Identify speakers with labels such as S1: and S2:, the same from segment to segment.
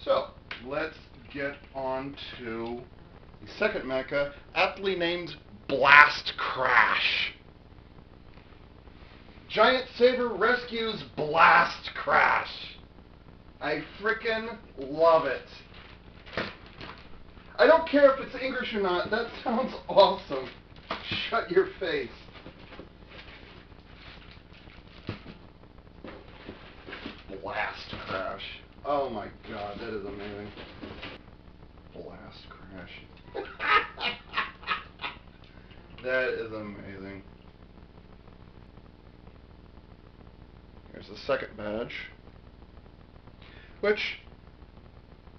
S1: So, let's get on to the second mecha, aptly named Blast Crash. Giant Saber rescues Blast Crash. I frickin' love it. I don't care if it's English or not, that sounds awesome. Shut your face. Blast Crash. Oh my god, that is amazing. Blast Crash. That is amazing. Here's the second badge, which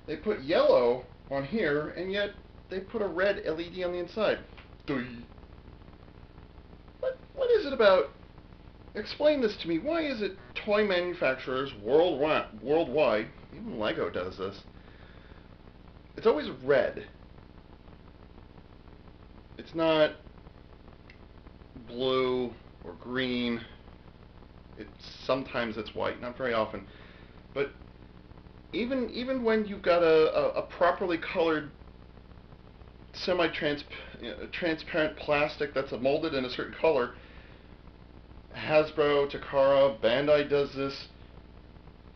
S1: they put yellow on here, and yet they put a red LED on the inside. What is it about? Explain this to me. Why is it toy manufacturers worldwide, even Lego does this, it's always red. It's not blue or green. Sometimes it's white, not very often. But even when you've got a properly colored transparent plastic that's molded in a certain color, Hasbro, Takara, Bandai does this.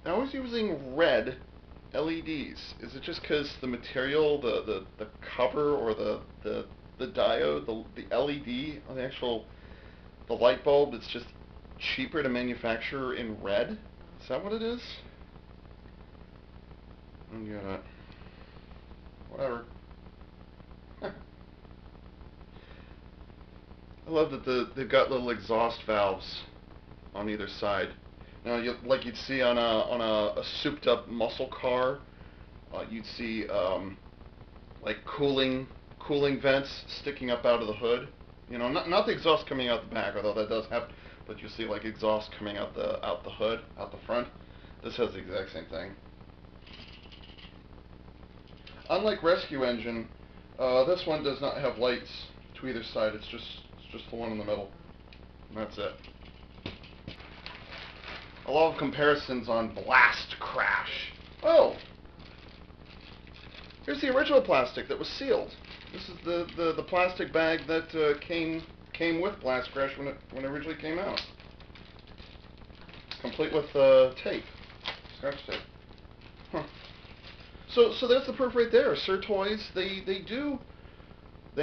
S1: They're always using red LEDs. Is it just because the material, the cover, or the diode, the LED on the light bulb, it's just cheaper to manufacture in red? Is that what it is? I don't get it. Whatever. I love that they've got little exhaust valves on either side. Now, like you'd see on a souped-up muscle car, you'd see like cooling vents sticking up out of the hood. You know, not the exhaust coming out the back, although that does happen. But you see like exhaust coming out the hood, out the front. This has the exact same thing. Unlike Rescue Engine, this one does not have lights to either side. It's just the one in the middle, and that's it. A lot of comparisons on Blast Crash. Oh, here's the original plastic that was sealed. This is the plastic bag that came with Blast Crash when it originally came out, complete with tape, scratch tape. Huh. So that's the proof right there. Sir Toys, they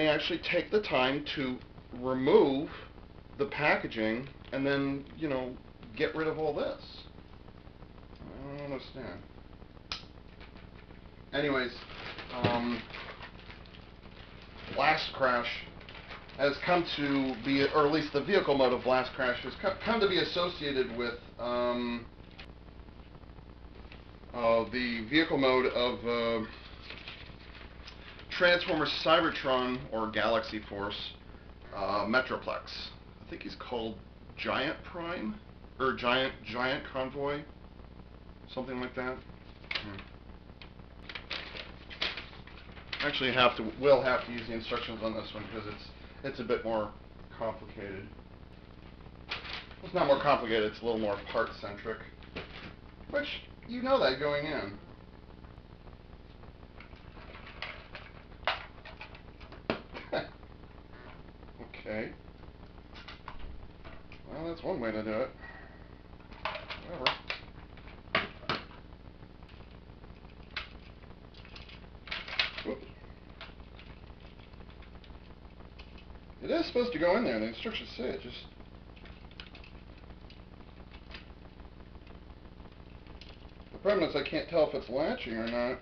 S1: actually take the time to remove the packaging and then, you know, get rid of all this. I don't understand. Anyways, Blast Crash has come to be, or at least the vehicle mode of Blast Crash has come to be associated with the vehicle mode of Transformers Cybertron or Galaxy Force Metroplex. I think he's called Giant Prime or Giant Convoy, something like that. Actually, we'll have to use the instructions on this one because it's a bit more complicated. It's not more complicated; it's a little more part-centric, which you know that going in. Okay. Well, that's one way to do it. Whatever. Oops. It is supposed to go in there. The instructions say it. Just the problem is I can't tell if it's latching or not.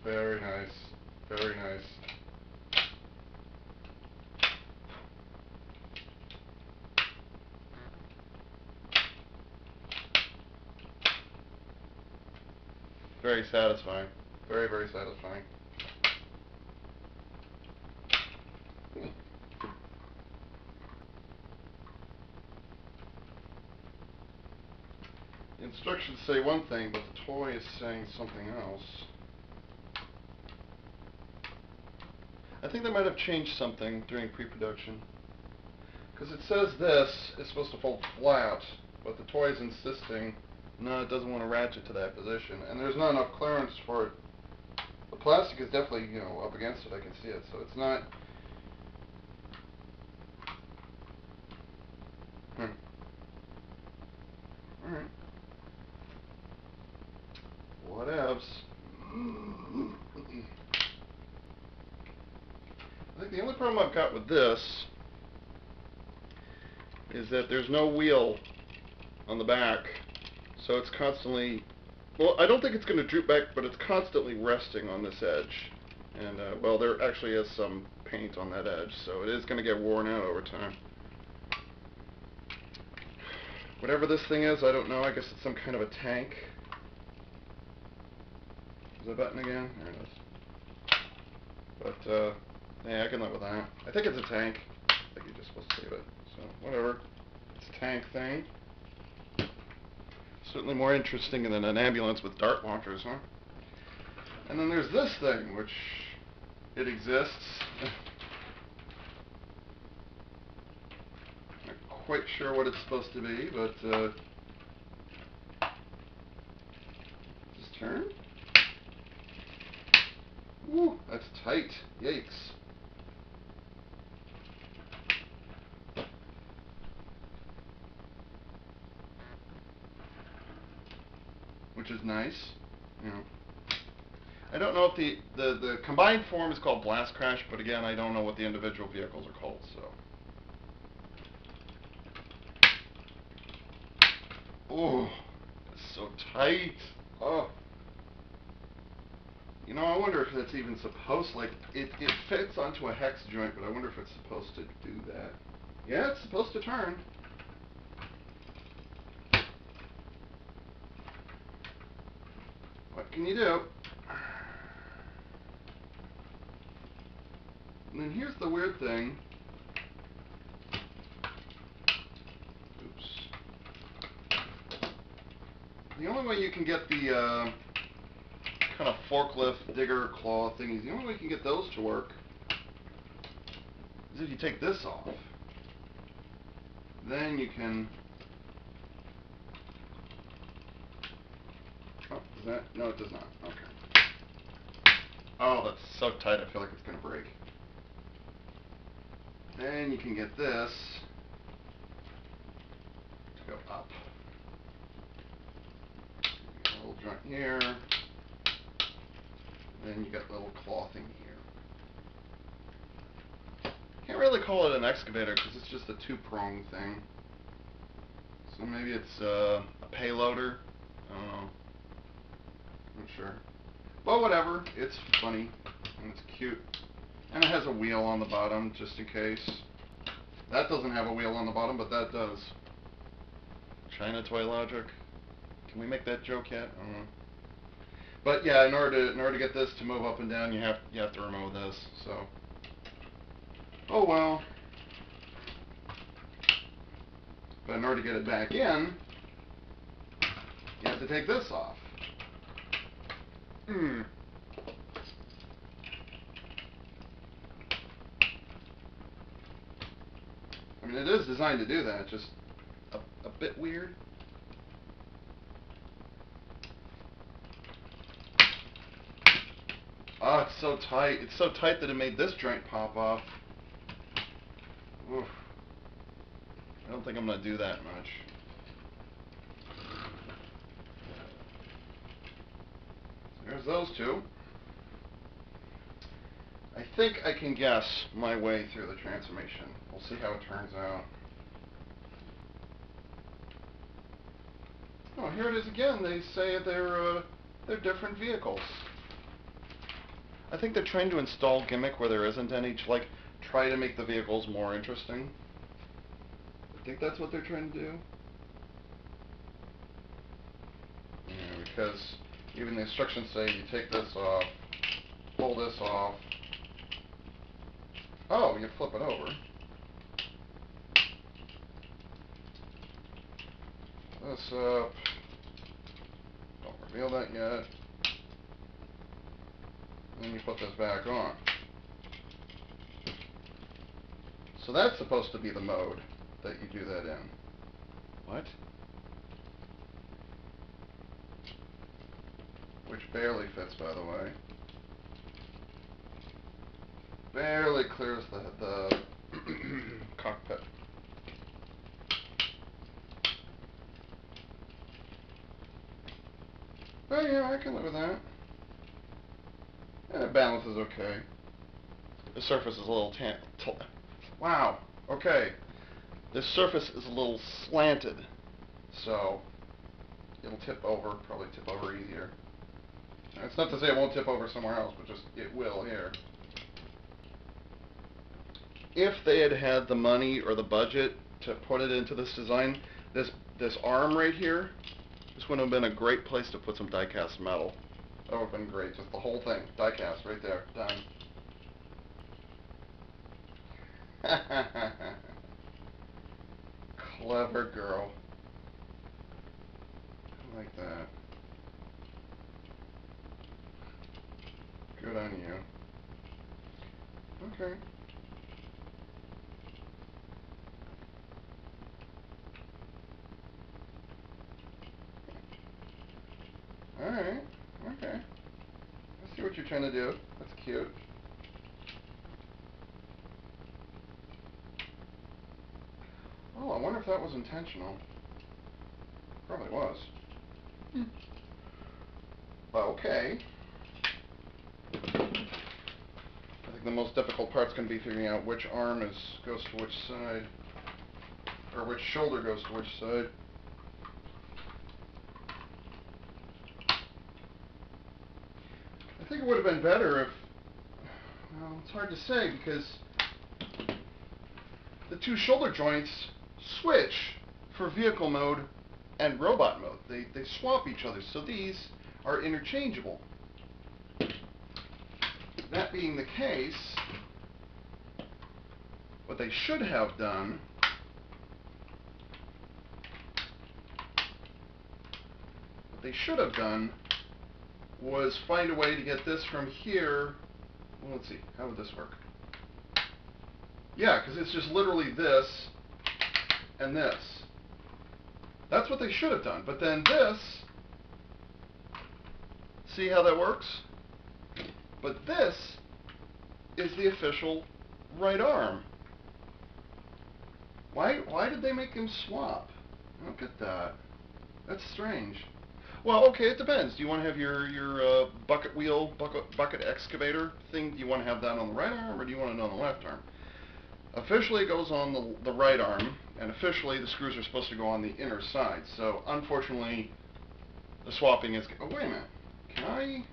S1: Very nice. Very nice. Very satisfying. Very, very satisfying. The instructions say one thing, but the toy is saying something else. I think they might have changed something during pre-production. Because it says this is supposed to fold flat, but the toy is insisting, no, it doesn't want to ratchet to that position. And there's not enough clearance for it. The plastic is definitely, you know, up against it, I can see it, so it's not... Alright. Whatevs. I think the only problem I've got with this is that there's no wheel on the back, so it's constantly, well, I don't think it's going to droop back, but it's constantly resting on this edge. And, well, there actually is some paint on that edge, so it is going to get worn out over time. Whatever this thing is, I don't know. I guess it's some kind of a tank. Is that button again? There it is. But, yeah, I can live with that. I think it's a tank. I think you're just supposed to save it. So, whatever. It's a tank thing. Certainly more interesting than an ambulance with dart launchers, huh? And then there's this thing, which it exists. Not quite sure what it's supposed to be, but just turn. Woo, that's tight. Yikes. Which is nice, you know. I don't know if the combined form is called Blast Crash, but again, I don't know what the individual vehicles are called, so. Oh, it's so tight. Oh. You know, I wonder if it's even supposed, like, it fits onto a hex joint, but I wonder if it's supposed to do that. Yeah, it's supposed to turn. What can you do? And then here's the weird thing. Oops. The only way you can get the kind of forklift digger claw thingies, the only way you can get those to work is if you take this off. Then you can... Oh, does that? No, it does not. Okay. Oh, that's so tight, I feel like it's going to break. Then you can get this to go up. A little joint here. Then you got the little claw thing here. Can't really call it an excavator because it's just a two-prong thing. So maybe it's a payloader. I don't know. I'm not sure. But whatever. It's funny and it's cute. And it has a wheel on the bottom just in case. That doesn't have a wheel on the bottom, but that does. China toy logic. Can we make that joke yet? I don't know. But yeah, in order to get this to move up and down, you have to remove this. So, oh well. But in order to get it back in, you have to take this off. I mean, it is designed to do that, just a bit weird. Oh, it's so tight. It's so tight that it made this joint pop off. Oof. I don't think I'm going to do that much. There's those two. I think I can guess my way through the transformation. We'll see how it turns out. Oh, here it is again. They say they're different vehicles. I think they're trying to install gimmick where there isn't any, like, try to make the vehicles more interesting. I think that's what they're trying to do. Yeah, because even the instructions say you take this off, pull this off. Oh, you flip it over. This up. Don't reveal that yet. And then you put this back on. So that's supposed to be the mode that you do that in. What? Which barely fits, by the way. Barely clears the cockpit. But yeah, I can live with that. And the balance is okay. The surface is a little wow. Okay. This surface is a little slanted, so it'll tip over. Probably tip over easier. It's not to say it won't tip over somewhere else, but just it will here. If they had had the money or the budget to put it into this design, this arm right here, this would have been a great place to put some die-cast metal. That would have been great. Just the whole thing, die-cast right there, done. Clever girl. I like that. Good on you. Okay. Alright. Okay. I see what you're trying to do. That's cute. Oh, I wonder if that was intentional. Probably was. Okay. I think the most difficult part's going to be figuring out which arm goes to which side, or which shoulder goes to which side. I think it would have been better if, well, it's hard to say because the two shoulder joints switch for vehicle mode and robot mode. They swap each other, so these are interchangeable. That being the case, what they should have done was find a way to get this from here. Well, let's see, how would this work? Yeah, because it's just literally this and this. That's what they should have done. But then this, see how that works? But this is the official right arm. Why did they make them swap? I don't get that. That's strange. Well, okay, it depends. Do you want to have your bucket wheel, bucket excavator thing? Do you want to have that on the right arm, or do you want it on the left arm? Officially, it goes on the right arm, and officially, the screws are supposed to go on the inner side. So, unfortunately, the swapping is... Oh, wait a minute. Can I...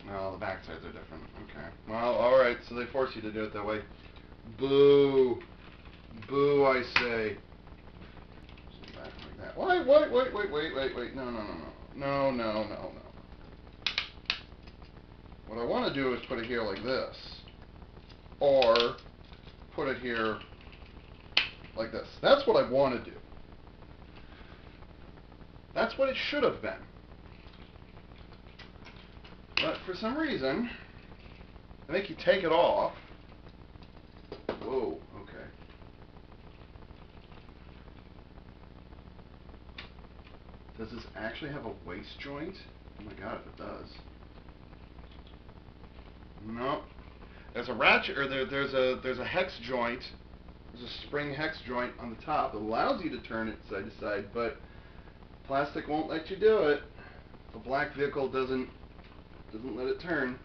S1: No, the back sides are different. Okay. Well, alright, so they force you to do it that way. Boo. Boo, I say. Back like that. Wait. No. What I want to do is put it here like this. Or put it here like this. That's what I want to do. That's what it should have been. But for some reason, they make you take it off. Whoa, okay. Does this actually have a waist joint? Oh my god, if it does. No. There's a ratchet, or there's a hex joint. There's a spring hex joint on the top that allows you to turn it side to side, but plastic won't let you do it. The black vehicle doesn't let it turn.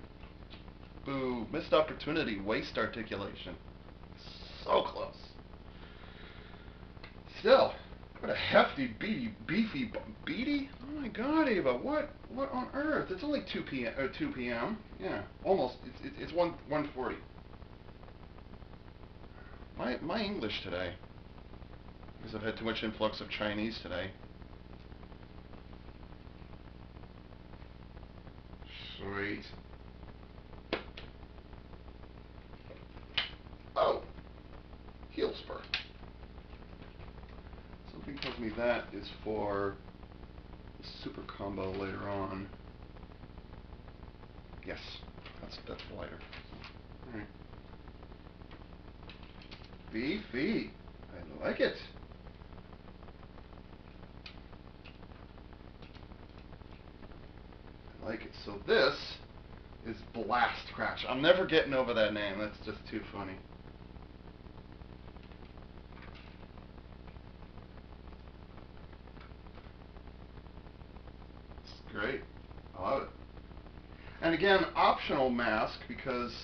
S1: Boo. Missed opportunity. Waist articulation. So close. Still, what a hefty, beefy, beady? Oh my god, Ava, what on earth? It's only 2 p.m. Yeah, almost. It's 1:40. My English today, because I've had too much influx of Chinese today. Sweet. Oh, heel spur. So Something tells me that is for the super combo later on. Yes, that's lighter. All right. Beefy. I like it. I like it. So this is Blast Crash. I'm never getting over that name. That's just too funny. It's great. I love it. And again, optional mask because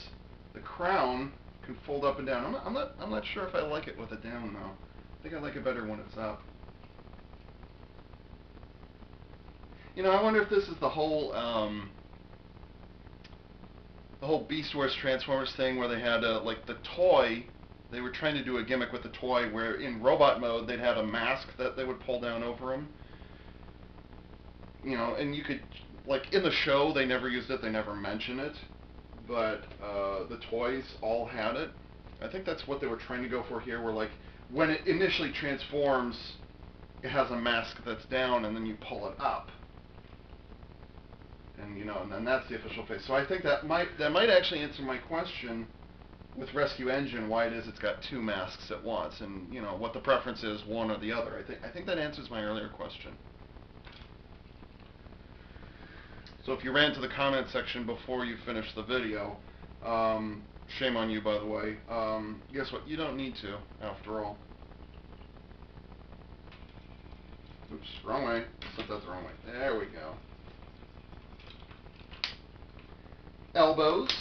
S1: the crown can fold up and down. I'm not sure if I like it with it down though. I think I like it better when it's up. You know, I wonder if this is the whole Beast Wars Transformers thing where they had like the toy. They were trying to do a gimmick with the toy where in robot mode they'd have a mask that they would pull down over them. You know, and you could, like in the show they never used it, they never mention it, but the toys all had it. I think that's what they were trying to go for here, where like when it initially transforms, it has a mask that's down, and then you pull it up, and you know, and then that's the official face. So I think that might actually answer my question with Rescue Engine, why it is it's got two masks at once, and you know what the preference is, one or the other. I think that answers my earlier question. So if you ran to the comment section before you finished the video, shame on you, by the way. Guess what? You don't need to, after all. Oops, wrong way. Set that the wrong way. There we go. Elbows.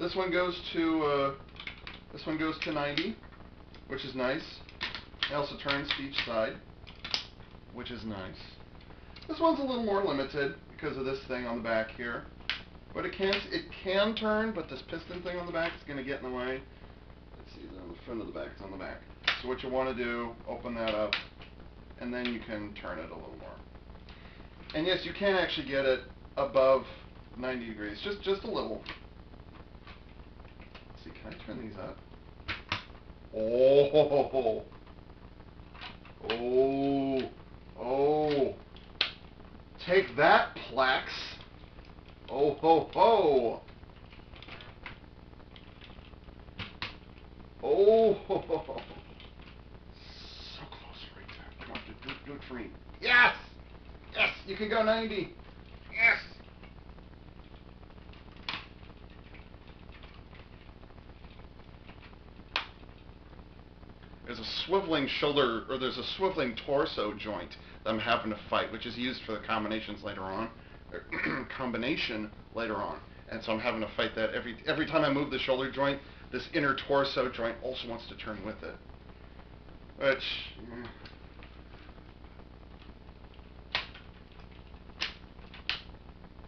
S1: This one goes to 90, which is nice. It also turns to each side, which is nice. This one's a little more limited because of this thing on the back here, but it can turn, but this piston thing on the back is going to get in the way. Let's see, it's on the front of the back. It's on the back. So what you want to do, open that up, and then you can turn it a little more. And yes, you can actually get it above 90 degrees, just a little. Let's see, can I turn these up? Oh, oh, oh. Take that, Plex. Oh, ho, ho. Oh, ho, ho, ho. So close right there. Come on, do it for me. Yes! Yes, you can go 90. Yes! There's a swiveling shoulder, or there's a swiveling torso joint that I'm having to fight, which is used for the combinations later on, combination later on. And so I'm having to fight that every time I move the shoulder joint, this inner torso joint also wants to turn with it. Which,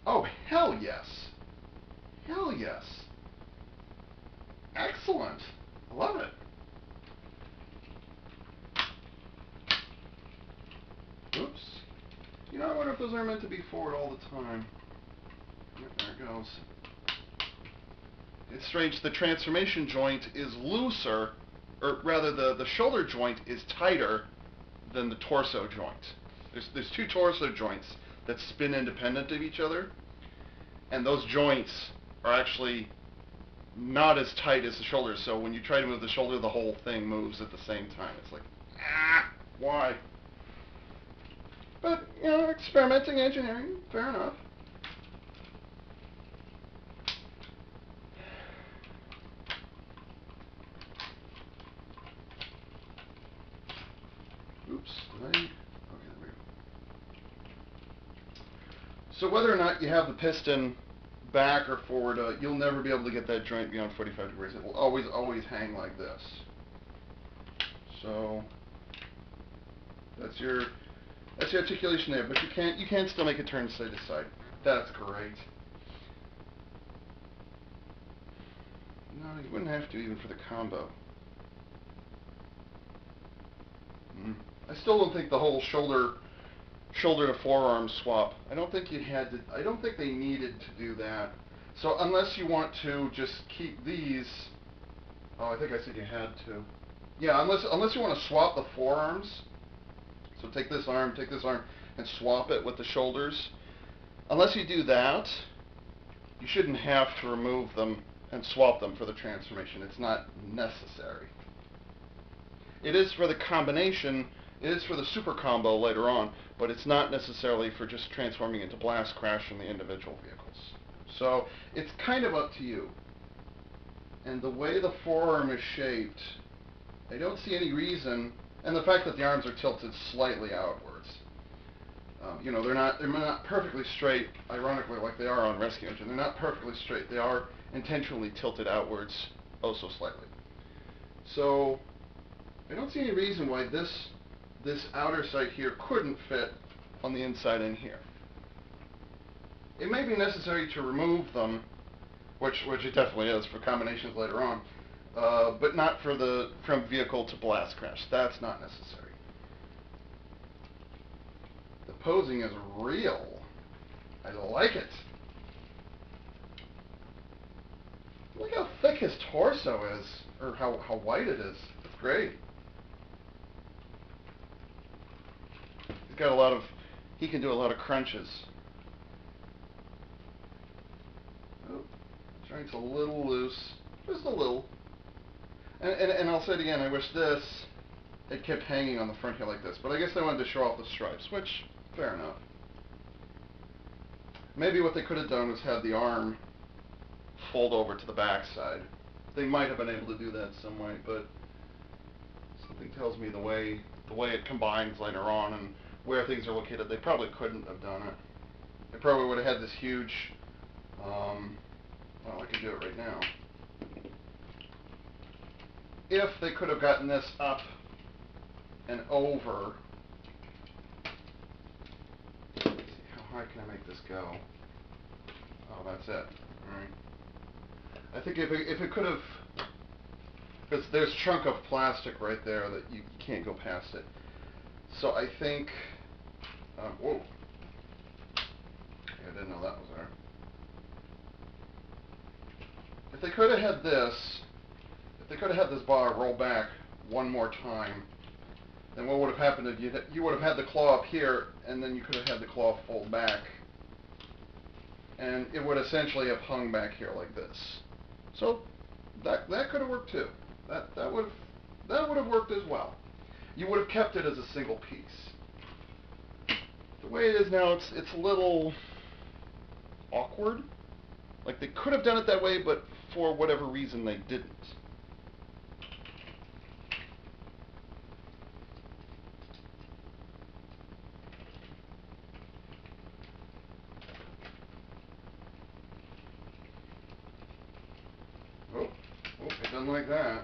S1: oh, hell yes. Hell yes. Excellent. I love it. Oops. You know, I wonder if those are meant to be forward all the time. Yep, there it goes. It's strange, the transformation joint is looser, or rather the shoulder joint is tighter than the torso joint. There's two torso joints that spin independent of each other, and those joints are actually not as tight as the shoulder, so when you try to move the shoulder, the whole thing moves at the same time. It's like, why? But, you know, experimenting engineering, fair enough. Oops, did I? Okay, there we go. So whether or not you have the piston back or forward, you'll never be able to get that joint beyond 45 degrees. It will always hang like this. So that's your articulation there, but you can still make it turn side to side. That's great. No, you wouldn't have to even for the combo. I still don't think the whole shoulder to forearm swap. I don't think you had to. I don't think they needed to do that. So unless you want to just keep these. Oh, I think I said you had to. Yeah, unless you want to swap the forearms, So take this arm, and swap it with the shoulders. Unless you do that, you shouldn't have to remove them and swap them for the transformation. It's not necessary. It is for the combination, it is for the super combo later on, but it's not necessarily for just transforming into Blast Crash in the individual vehicles. So it's kind of up to you. And the way the forearm is shaped, I don't see any reason, and the fact that the arms are tilted slightly outwards. You know, they're not perfectly straight, ironically, like they are on Rescue Engine. They're not perfectly straight. They are intentionally tilted outwards, oh so slightly. So I don't see any reason why this outer sight here couldn't fit on the inside in here. It may be necessary to remove them, which it definitely is for combinations later on, but not for the from vehicle to Blast Crash. That's not necessary. The posing is real. I like it. Look how thick his torso is, or how white it is. It's great. He's got a lot of, he can do a lot of crunches. Oh, joint's a little loose, just a little. And I'll say it again, I wish it kept hanging on the front here like this, but I guess they wanted to show off the stripes, which, fair enough. Maybe what they could have done was had the arm fold over to the back side. They might have been able to do that some way, but something tells me the way it combines later on and where things are located, they probably couldn't have done it. They probably would have had this huge, well, I can do it right now. If they could have gotten this up and over, let's see, how high can I make this go? Oh, that's it. All right. I think if it could have, because there's a chunk of plastic right there that you can't go past it. So I think, whoa, I didn't know that was there. If they could have had this, if they could have had this bar roll back one more time, then what would have happened if you would have had the claw up here, and then you could have had the claw fold back, and it would essentially have hung back here like this. So that could have worked too. That would have worked as well. You would have kept it as a single piece. The way it is now, it's a little awkward. Like they could have done it that way, but for whatever reason they didn't. Oh, it doesn't like that.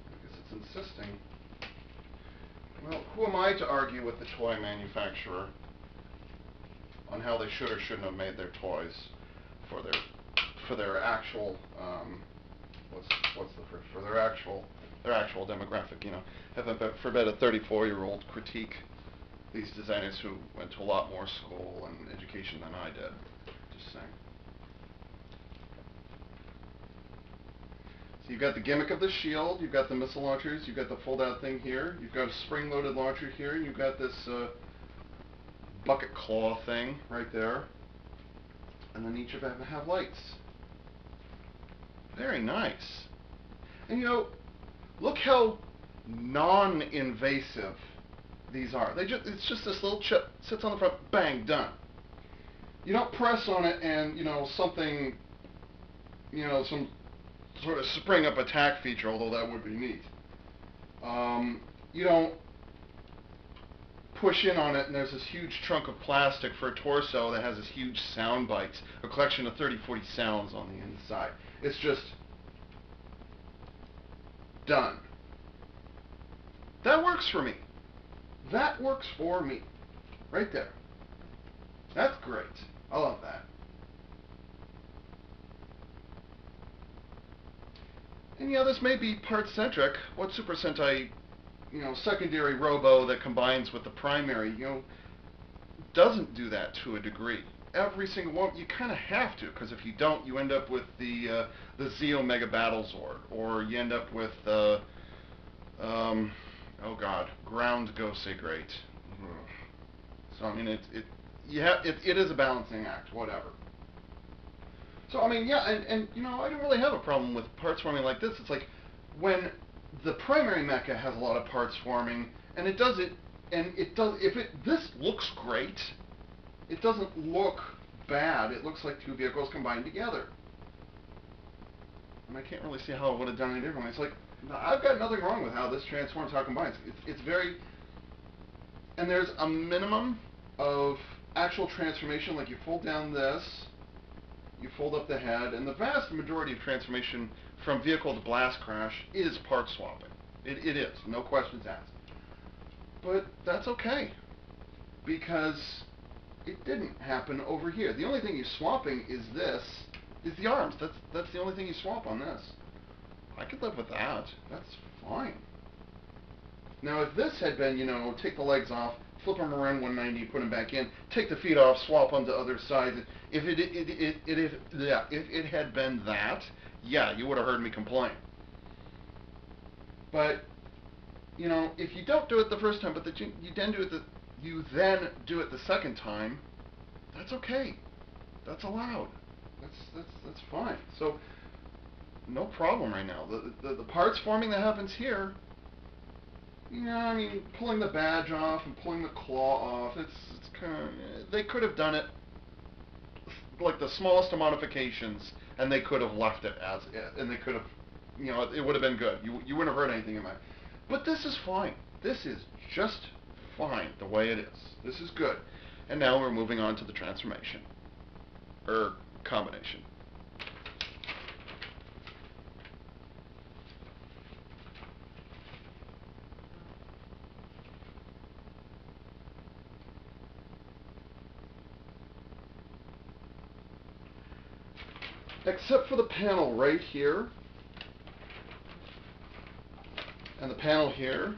S1: I guess it's insisting. Well, who am I to argue with the toy manufacturer on how they should or shouldn't have made their toys for their actual for their actual demographic, you know. Heaven forbid a 34-year-old critique these designers who went to a lot more school and education than I did. Just saying. So you've got the gimmick of the shield, you've got the missile launchers, you've got the fold-out thing here, you've got a spring-loaded launcher here, and you've got this bucket claw thing right there, and then each of them have lights. Very nice. And you know, look how non-invasive these are. It's just this little chip, sits on the front, bang, done. You don't press on it and, you know, something, you know, some sort of spring up attack feature, although that would be neat. You don't push in on it and there's this huge trunk of plastic for a torso that has this huge sound bites, a collection of 30-40 sounds on the inside. It's just done. That works for me. That works for me. Right there. That's great. I love that. And yeah, this may be part-centric. What Super Sentai, you know, secondary robo that combines with the primary, you know, doesn't do that to a degree. Every single one, you kind of have to, because if you don't, you end up with the Zeo Mega Battlezord, or you end up with Oh God, ground go say great. Ugh. So I mean, it is a balancing act, whatever. So I mean, yeah, and you know, I don't really have a problem with parts forming like this. It's like when the primary mecha has a lot of parts forming, and it does it, and it does. If it this looks great, it doesn't look bad. It looks like two vehicles combined together. And I can't really see how it would have done any differently. It's like I've got nothing wrong with how this transforms, how it combines. It's very, and there's a minimum of actual transformation. Like you fold down this. You fold up the head, and the vast majority of transformation from vehicle to blast crash is part swapping. It is, no questions asked. But that's okay, because it didn't happen over here. The only thing you're swapping is the arms. That's the only thing you swap on this. I could live with that. That's fine. Now, if this had been, you know, take the legs off, flip them around 190, put them back in, take the feet off, swap on the other side. If it had been that, yeah, you would have heard me complain. But you know, if you don't do it the first time, but that you then do it the second time, that's okay. That's allowed. That's fine. So no problem right now. The parts forming that happens here. Yeah, I mean, pulling the badge off and pulling the claw off, it's kind of, they could have done it like the smallest of modifications, and they could have left it as it, and they could have, you know, it would have been good. You wouldn't have heard anything in that. But this is fine. This is just fine the way it is. This is good. And now we're moving on to the transformation, or combination. Except for the panel right here, and the panel here.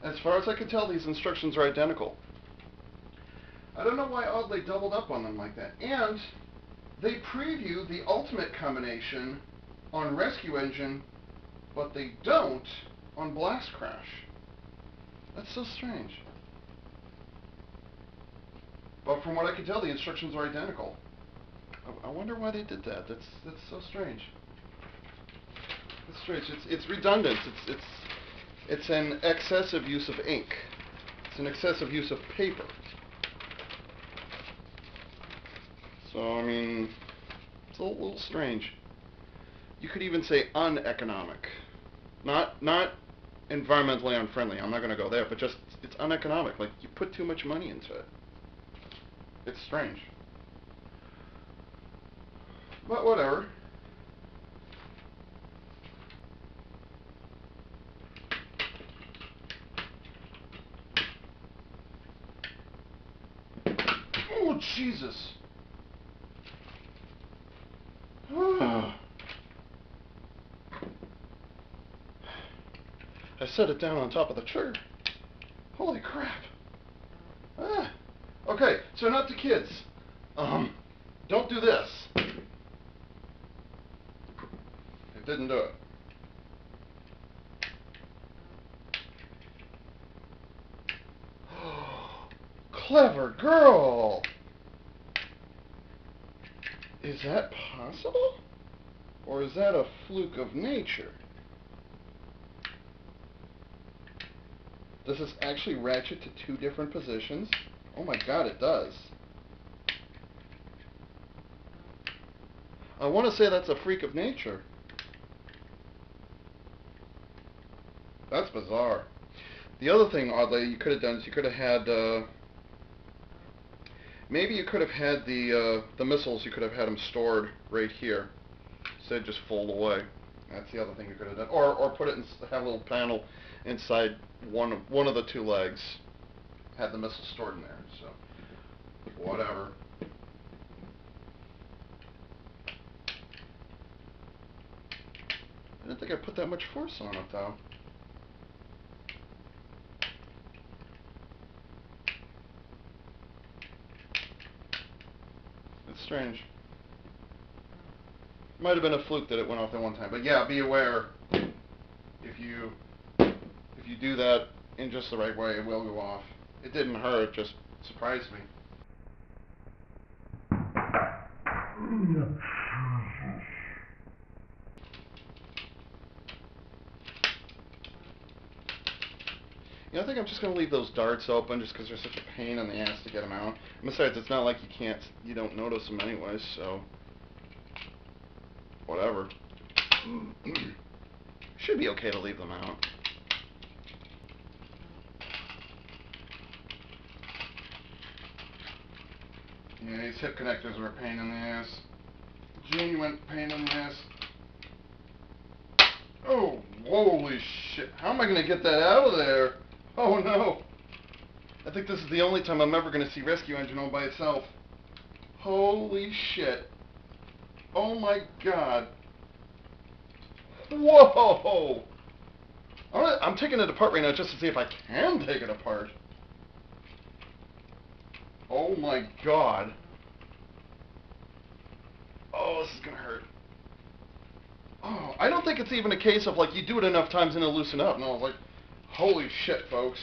S1: As far as I can tell, these instructions are identical. I don't know why Oddly doubled up on them like that. And they preview the ultimate combination on Rescue Engine, but they don't on Blast Crash. That's so strange. But from what I can tell, the instructions are identical. I wonder why they did that. That's so strange. It's strange. It's redundant. It's an excessive use of ink. It's an excessive use of paper. So I mean, it's a little strange. You could even say uneconomic, not environmentally unfriendly. I'm not going to go there, but just it's uneconomic. Like you put too much money into it. It's strange. But whatever. Oh, Jesus. I set it down on top of the trigger. Holy crap. Ah. Okay, so not the kids. Don't do this. It didn't do it. Clever girl. Is that possible? Or is that a fluke of nature? Does this actually ratchet to two different positions? Oh my god, it does. I want to say that's a freak of nature. That's bizarre. The other thing, oddly, you could have done is you could have had, maybe you could have had the missiles, you could have had them stored right here. Instead, just fold away. That's the other thing you could have done. Or put it in, have a little panel inside one of the two legs. Had the missile stored in there, so whatever. I didn't think I put that much force on it, though. It's strange. Might have been a fluke that it went off that one time. But yeah, be aware, if you do that in just the right way, it will go off. It didn't hurt, it just surprised me. Yeah, I think I'm just going to leave those darts open just because they're such a pain in the ass to get them out. And besides, it's not like you don't notice them anyways, so whatever. Should be okay to leave them out. Yeah, these hip connectors are a pain in the ass. Genuine pain in the ass. Oh, holy shit. How am I going to get that out of there? Oh no. I think this is the only time I'm ever going to see Rescue Engine all by itself. Holy shit. Oh my god. Whoa! I'm taking it apart right now just to see if I can take it apart. Oh my god. Oh, this is gonna hurt. Oh, I don't think it's even a case of like you do it enough times and it'll loosen up. No, like, holy shit, folks.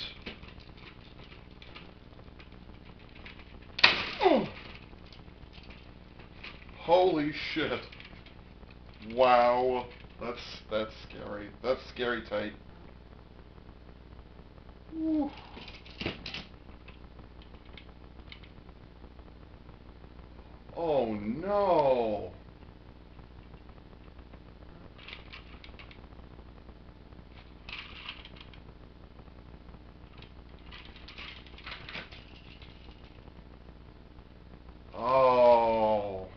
S1: Oh. Holy shit. Wow. That's scary. That's scary tight. Woo. Oh no. Oh.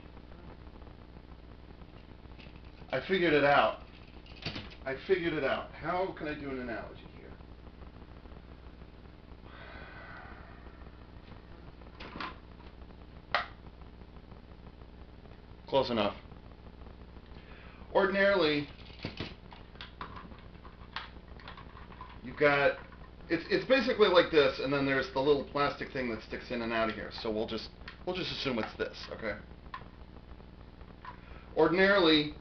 S1: I figured it out. I figured it out. How can I do an analogy here? Close enough. Ordinarily, you've got, it's basically like this, and then there's the little plastic thing that sticks in and out of here. So we'll just assume it's this, okay? Ordinarily,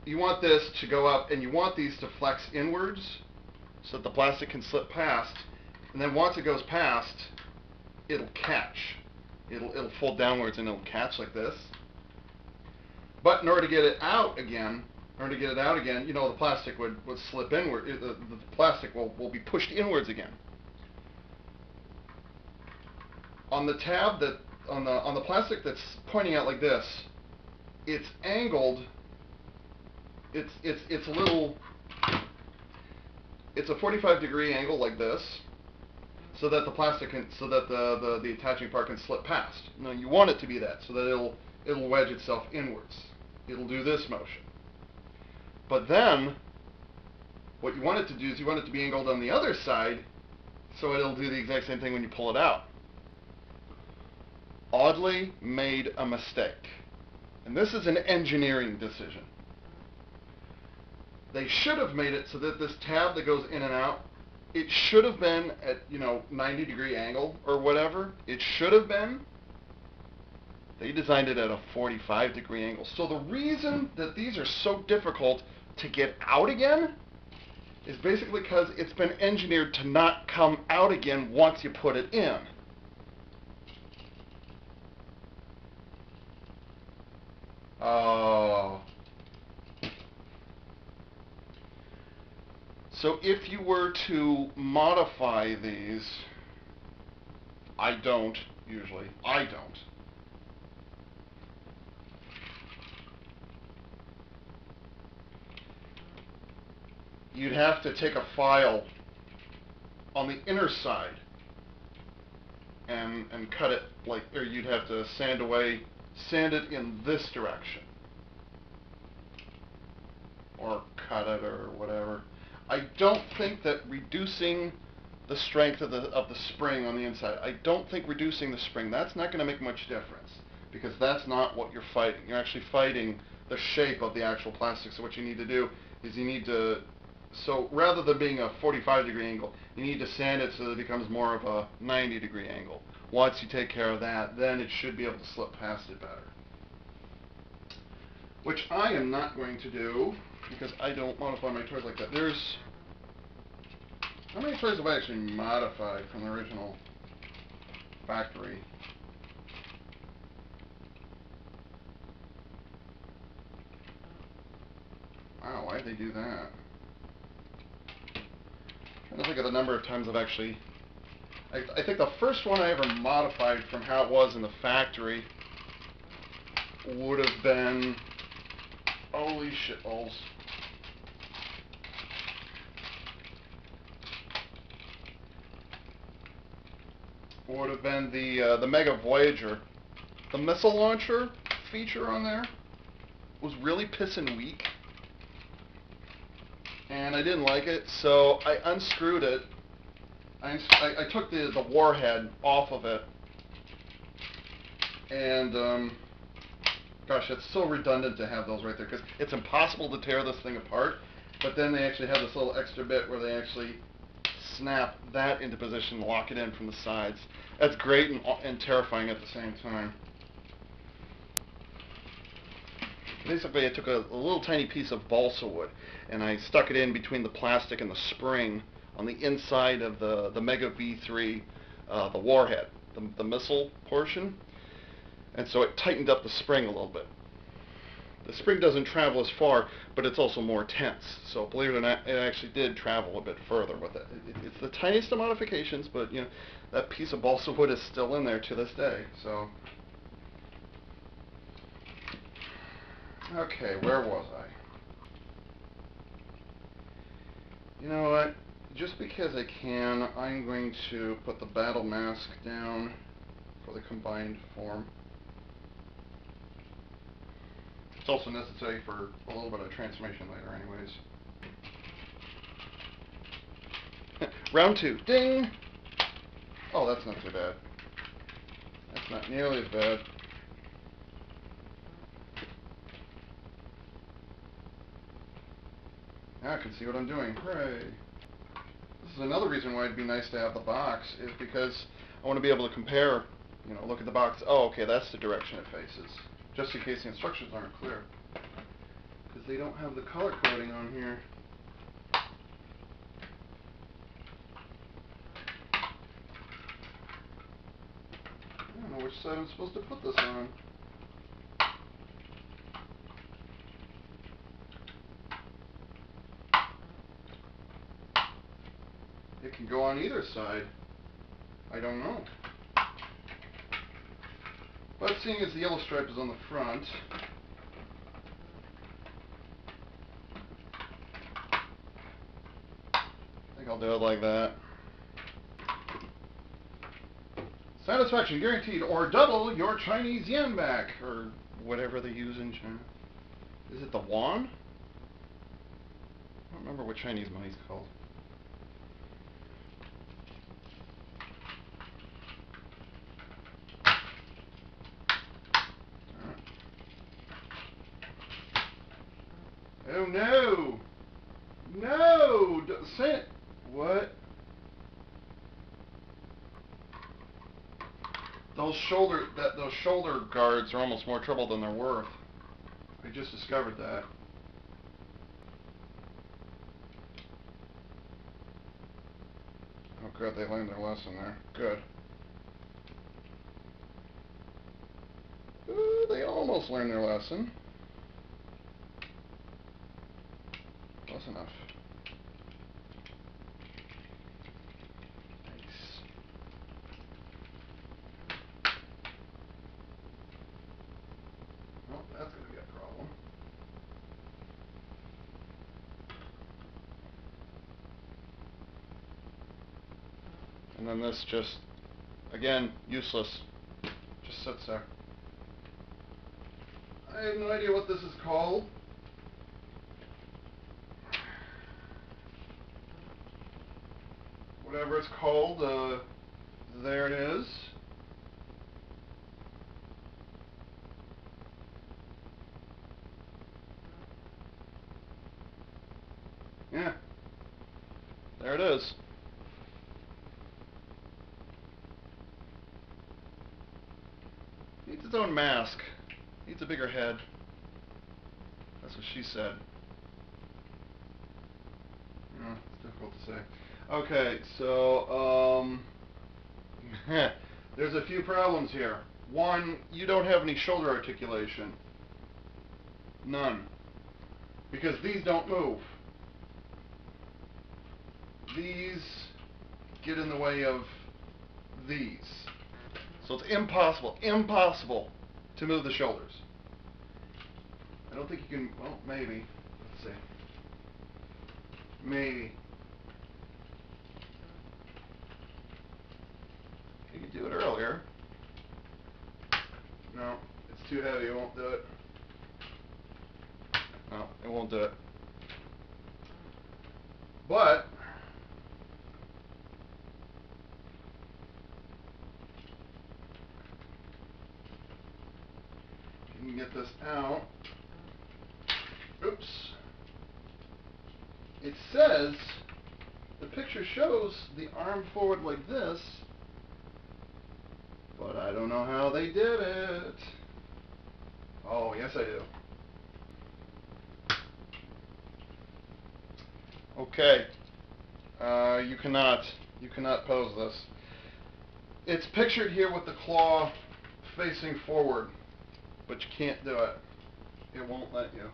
S1: you want this to go up, and you want these to flex inwards so that the plastic can slip past, and then once it goes past, it'll catch. It'll fold downwards and it'll catch like this. But in order to get it out again, you know, the plastic would slip inward. The plastic will be pushed inwards again. On the tab on the plastic that's pointing out like this, it's angled. It's a little. It's a 45-degree angle like this, so that the plastic the attaching part can slip past. Now you want it to be that, so that it'll wedge itself inwards. It'll do this motion. But then, what you want it to do is you want it to be angled on the other side, so it'll do the exact same thing when you pull it out. Audley made a mistake. And this is an engineering decision. They should have made it so that this tab that goes in and out, it should have been at, 90-degree angle or whatever. It should have been. They designed it at a 45-degree angle. So the reason that these are so difficult to get out again is basically because it's been engineered to not come out again once you put it in. Oh. So if you were to modify these, I don't usually. I don't. You'd have to take a file on the inner side and cut it or you'd have to sand it in this direction, or cut it or whatever. I don't think that reducing the strength of the spring on the inside, I don't think reducing the spring, that's not going to make much difference, because that's not what you're fighting. You're actually fighting the shape of the actual plastic. So what you need to do is so rather than being a 45-degree angle, you need to sand it so that it becomes more of a 90-degree angle. Once you take care of that, then it should be able to slip past it better. which I am not going to do because I don't modify my toys like that. How many toys have I actually modified from the original factory? Wow, why'd they do that? I'm trying to think of the number of times I've actually... I think the first one I ever modified from how it was in the factory would have been... Holy shitballs. Would have been the Mega Voyager. The missile launcher feature on there was really pissing weak, and I didn't like it, so I unscrewed it. I took the warhead off of it, and gosh, it's so redundant to have those right there, because it's impossible to tear this thing apart, but then they actually have this little extra bit where they actually snap that into position, lock it in from the sides. That's great and terrifying at the same time. Basically, I took a little tiny piece of balsa wood and I stuck it in between the plastic and the spring on the inside of the Mega V3, the warhead, the missile portion, and so it tightened up the spring a little bit. The spring doesn't travel as far, but it's also more tense. So believe it or not, it actually did travel a bit further with it. It's the tiniest of modifications, but you know, that piece of balsa wood is still in there to this day. So, okay, where was I? You know what? Just because I can, I'm going to put the battle mask down for the combined form. It's also necessary for a little bit of transformation later anyways. Round 2. Ding! Oh, that's not too bad. That's not nearly as bad. Now I can see what I'm doing. Hooray! This is another reason why it'd be nice to have the box, is because I want to be able to compare, you know, look at the box. Oh, okay, that's the direction it faces. Just in case the instructions aren't clear. Because they don't have the color coding on here. I don't know which side I'm supposed to put this on. It can go on either side. I don't know. But seeing as the yellow stripe is on the front, I think I'll do it like that. Satisfaction guaranteed, or double your Chinese yen back, or whatever they use in China. Is it the yuan? I don't remember what Chinese money's called. Oh no! No! Say it! What? Those shoulder guards are almost more trouble than they're worth. I just discovered that. Oh good, they learned their lesson there. Good. Ooh, they almost learned their lesson. Close enough. Nice. Well, that's going to be a problem. And then this just, again, useless. Just sits there. I have no idea what this is called. Whatever it's called, there it is. Yeah. There it is. Needs its own mask. Needs a bigger head. That's what she said. It's difficult to say. Okay, so, there's a few problems here. One, you don't have any shoulder articulation. None. Because these don't move. These get in the way of these. So it's impossible to move the shoulders. I don't think you can, well, maybe. Let's see. Maybe. You could do it earlier. No, it's too heavy, it won't do it. No, it won't do it. But you can get this out. Oops. It says, the picture shows the arm forward like this, but I don't know how they did it. Oh, yes I do. Okay. You cannot pose this. It's pictured here with the claw facing forward, but you can't do it. It won't let you.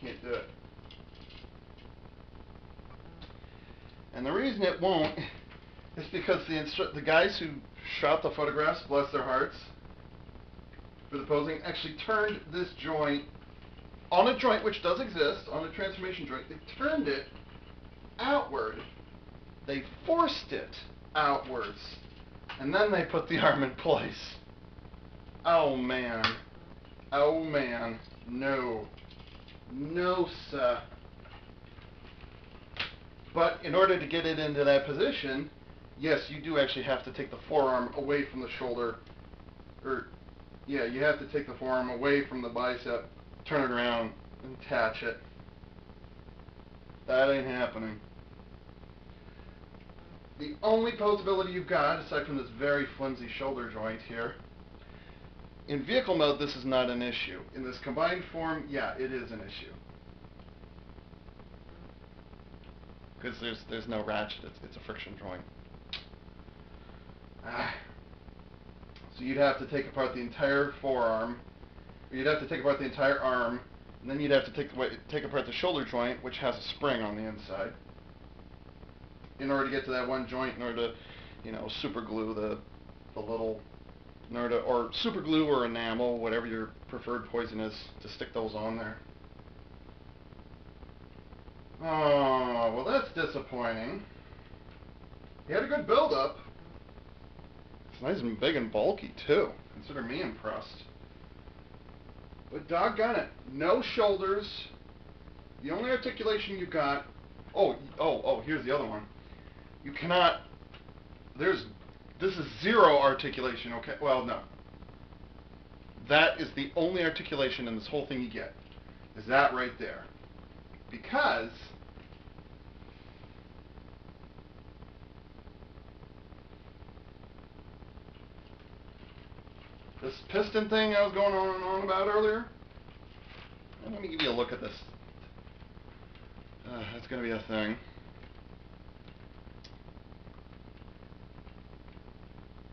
S1: Can't do it. And the reason it won't is because the guys who shot the photographs, bless their hearts, for the posing, actually turned this joint on a joint which does exist, on a transformation joint. They turned it outward. They forced it outwards. And then they put the arm in place. Oh man. Oh man. No. No, sir. But in order to get it into that position, yes, you do actually have to take the forearm away from the shoulder. Or, yeah, you have to take the forearm away from the bicep, turn it around, and attach it. That ain't happening. The only posability you've got, aside from this very flimsy shoulder joint here, in vehicle mode, this is not an issue. In this combined form, yeah, it is an issue. Because there's no ratchet, it's a friction joint. So you'd have to take apart the entire forearm, or you'd have to take apart the entire arm, and then you'd have to take apart the shoulder joint, which has a spring on the inside, in order to get to that one joint, in order to, you know, super glue the little, in order to, or super glue or enamel, whatever your preferred poison is, to stick those on there. Oh, well that's disappointing. He had a good build-up. It's nice and big and bulky, too. Consider me impressed. But doggone it, no shoulders. The only articulation you've got... Oh, here's the other one. You cannot... This is zero articulation, okay? Well, no. That is the only articulation in this whole thing you get. Is that right there. Because... this piston thing I was going on and on about earlier, let me give you a look at this. That's going to be a thing.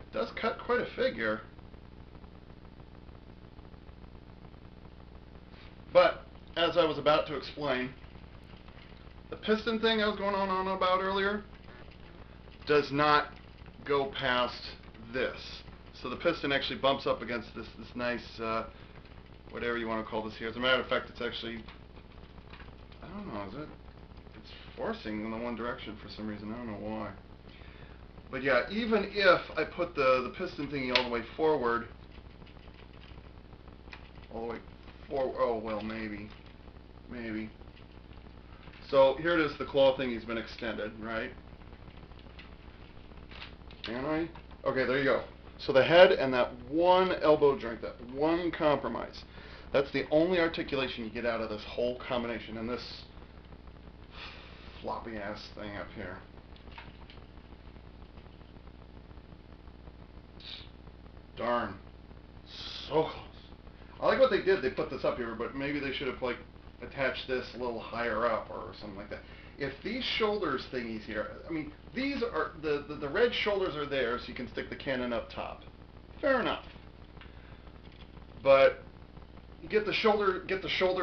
S1: It does cut quite a figure. But, as I was about to explain, the piston thing I was going on about earlier does not go past this. So the piston actually bumps up against this nice, whatever you want to call this here. As a matter of fact, it's actually, I don't know, it's forcing in the one direction for some reason. I don't know why. But yeah, even if I put the piston thingy all the way forward, oh well, maybe. So here it is, the claw thingy's been extended, right? Can I? Okay, there you go. So the head and that one elbow joint, that one compromise, that's the only articulation you get out of this whole combination, and this floppy ass thing up here. Darn. So close. I like what they did. They put this up here, but maybe they should have like attached this a little higher up or something like that. If these shoulders thingies here, I mean, these are the red shoulders are there, so you can stick the cannon up top. Fair enough. But get the shoulder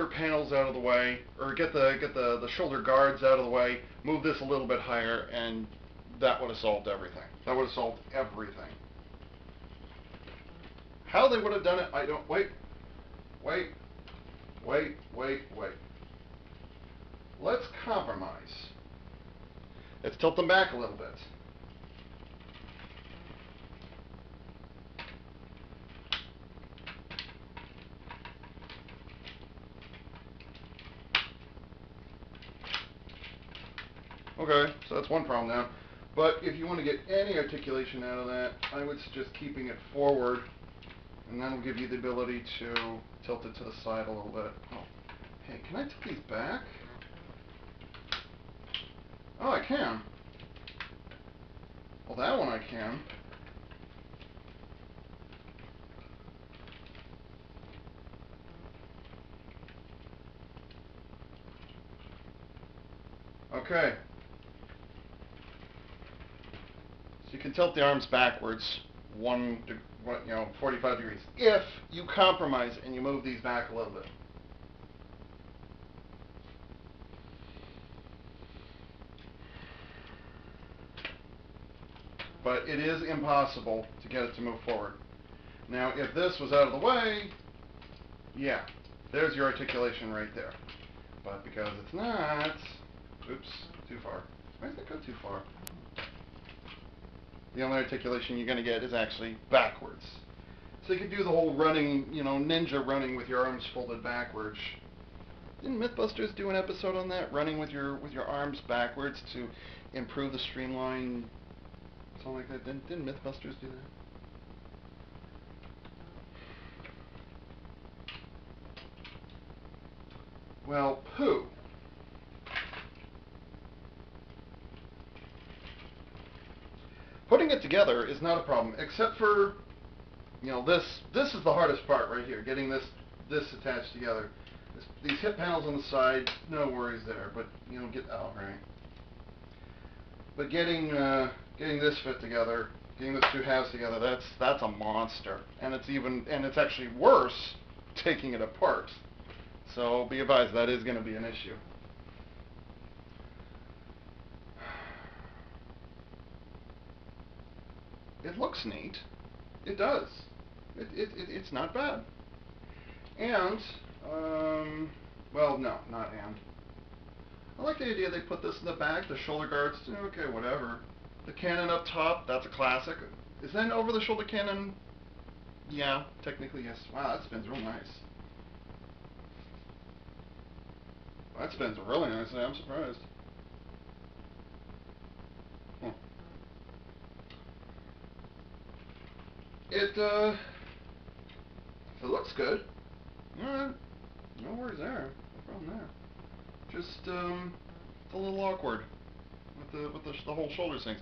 S1: panels out of the way, or get the shoulder guards out of the way. Move this a little bit higher, and that would have solved everything. That would have solved everything. How they would have done it, I don't. Wait. Let's compromise. Let's tilt them back a little bit. Okay, so that's one problem now. But if you want to get any articulation out of that, I would suggest keeping it forward, and that will give you the ability to tilt it to the side a little bit. Oh, hey, can I tilt these back? Oh, I can. Well, that one I can. Okay. So you can tilt the arms backwards 45 degrees if you compromise and you move these back a little bit. But it is impossible to get it to move forward. Now, if this was out of the way, yeah, there's your articulation right there. But because it's not, oops, too far. Why does it go too far? The only articulation you're going to get is actually backwards. So you could do the whole running, ninja running with your arms folded backwards. Didn't Mythbusters do an episode on that? Running with your arms backwards to improve the streamline, something like that. Didn't Mythbusters do that? Well, pooh. Putting it together is not a problem, except for, this is the hardest part right here, getting this attached together. These hip panels on the side, no worries there, but, get out, right? But getting this fit together, getting those two halves together, that's a monster. And it's actually worse taking it apart. So be advised, that is going to be an issue. It looks neat. It does. It's not bad. And, well, no, not and. I like the idea they put this in the back, the shoulder guards, okay, whatever. The cannon up top, that's a classic. Is that an over-the-shoulder cannon? Yeah, technically, yes. Wow, that spins real nice. That spins really nicely, I'm surprised. Huh. It looks good. Alright. No worries there. No problem there. Just, it's a little awkward with the whole shoulder things.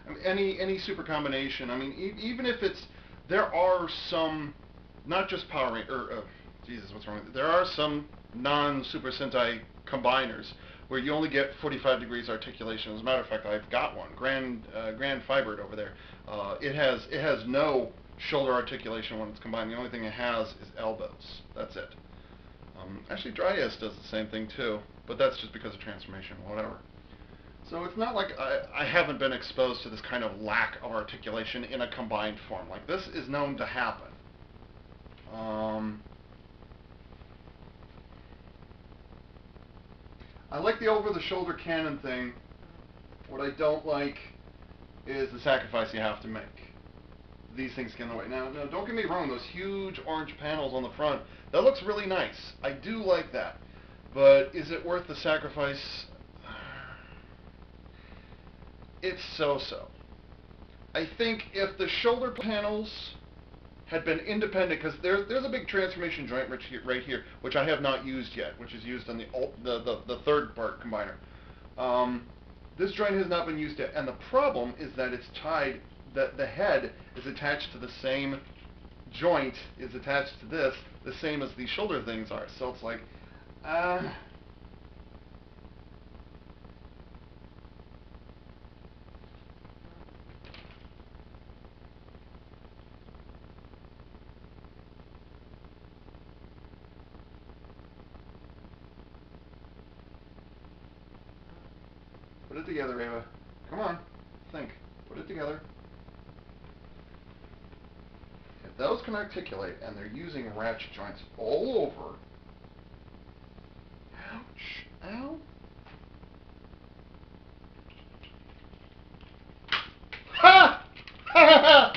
S1: I mean, any super combination, I mean, even if it's, there are some, not just Power Rangers, Jesus, what's wrong with it? There are some non-Super Sentai combiners where you only get 45 degrees articulation. As a matter of fact, I've got one, Grand Fibered over there. It has no shoulder articulation when it's combined. The only thing it has is elbows. That's it. Actually, Dryas does the same thing too, but that's just because of transformation, whatever. So it's not like I haven't been exposed to this kind of lack of articulation in a combined form. Like, this is known to happen. I like the over-the-shoulder cannon thing. What I don't like is the sacrifice you have to make. These things get in the way. Now, don't get me wrong, those huge orange panels on the front, that looks really nice. I do like that. But is it worth the sacrifice? It's so-so. I think if the shoulder panels had been independent, because there's a big transformation joint right here, which I have not used yet, which is used on the third part combiner. This joint has not been used yet, and the problem is that it's tied, that the head is attached to the same joint is attached to this, the same as the shoulder things are. So it's like, put it together, Ava. Come on, think. Put it together. If those can articulate and they're using ratchet joints all over, ouch, ow. Ha! Ha ha ha!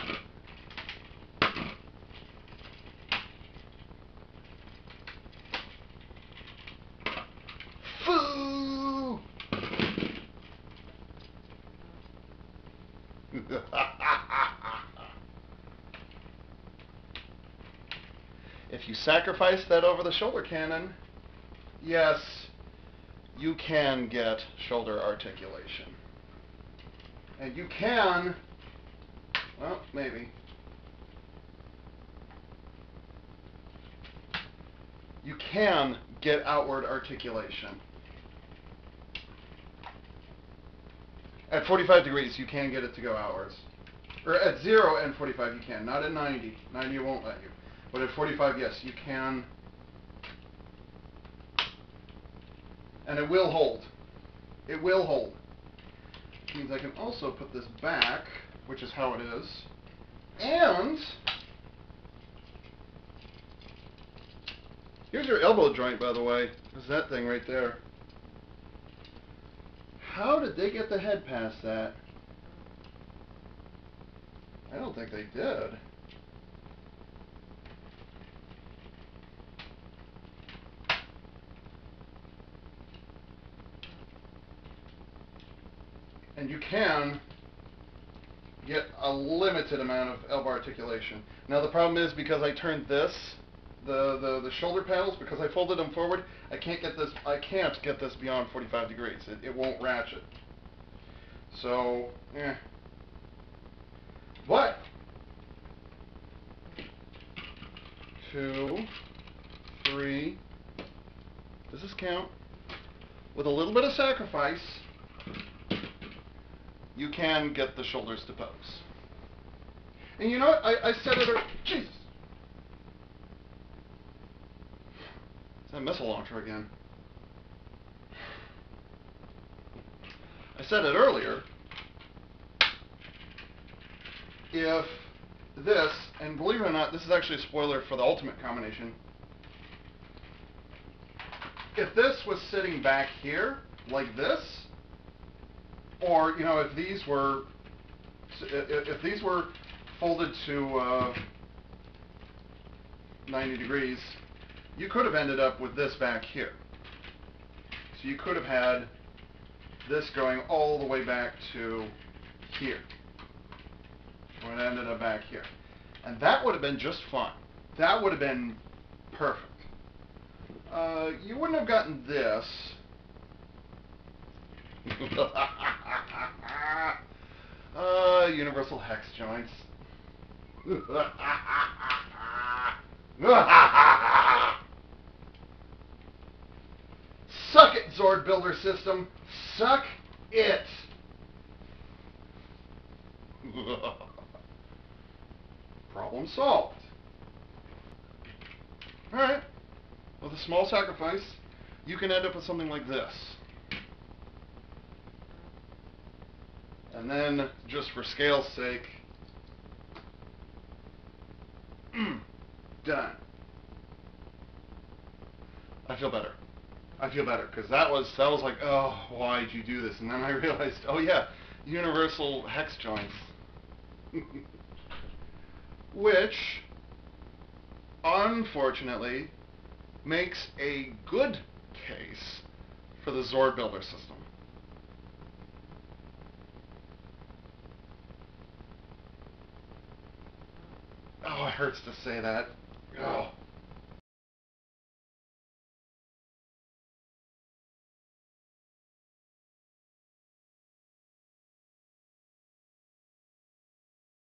S1: Foo! If you sacrifice that over-the-shoulder cannon, yes, you can get shoulder articulation. And you can, well, maybe. You can get outward articulation. At 45 degrees, you can get it to go outwards. Or at 0 and 45, you can. Not at 90. 90 won't let you. But at 45, yes, you can. And it will hold. It will hold. Which means I can also put this back, which is how it is. And here's your elbow joint, by the way. There's that thing right there. How did they get the head past that? I don't think they did. And you can get a limited amount of elbow articulation. Now the problem is, because I turned this, the shoulder panels, because I folded them forward, I can't get this beyond 45 degrees. It won't ratchet. So, But 2, 3, does this count? With a little bit of sacrifice, you can get the shoulders to pose. And you know what? I said it, Jesus. It's that missile launcher again. I said it earlier. If this, and believe it or not, this is actually a spoiler for the ultimate combination. If this was sitting back here, like this, or, you know, if these were folded to 90 degrees, you could have ended up with this back here. So you could have had this going all the way back to here, when it ended up back here. And that would have been just fine. That would have been perfect. You wouldn't have gotten this. Universal hex joints. Suck it, Zord Builder System. Suck it. Problem solved. Alright. With a small sacrifice, you can end up with something like this. And then, just for scale's sake, done. I feel better. I feel better, because that was like, oh, why'd you do this? And then I realized, oh yeah, universal hex joints. Which, unfortunately, makes a good case for the Zord Builder System. Oh, it hurts to say that. Oh.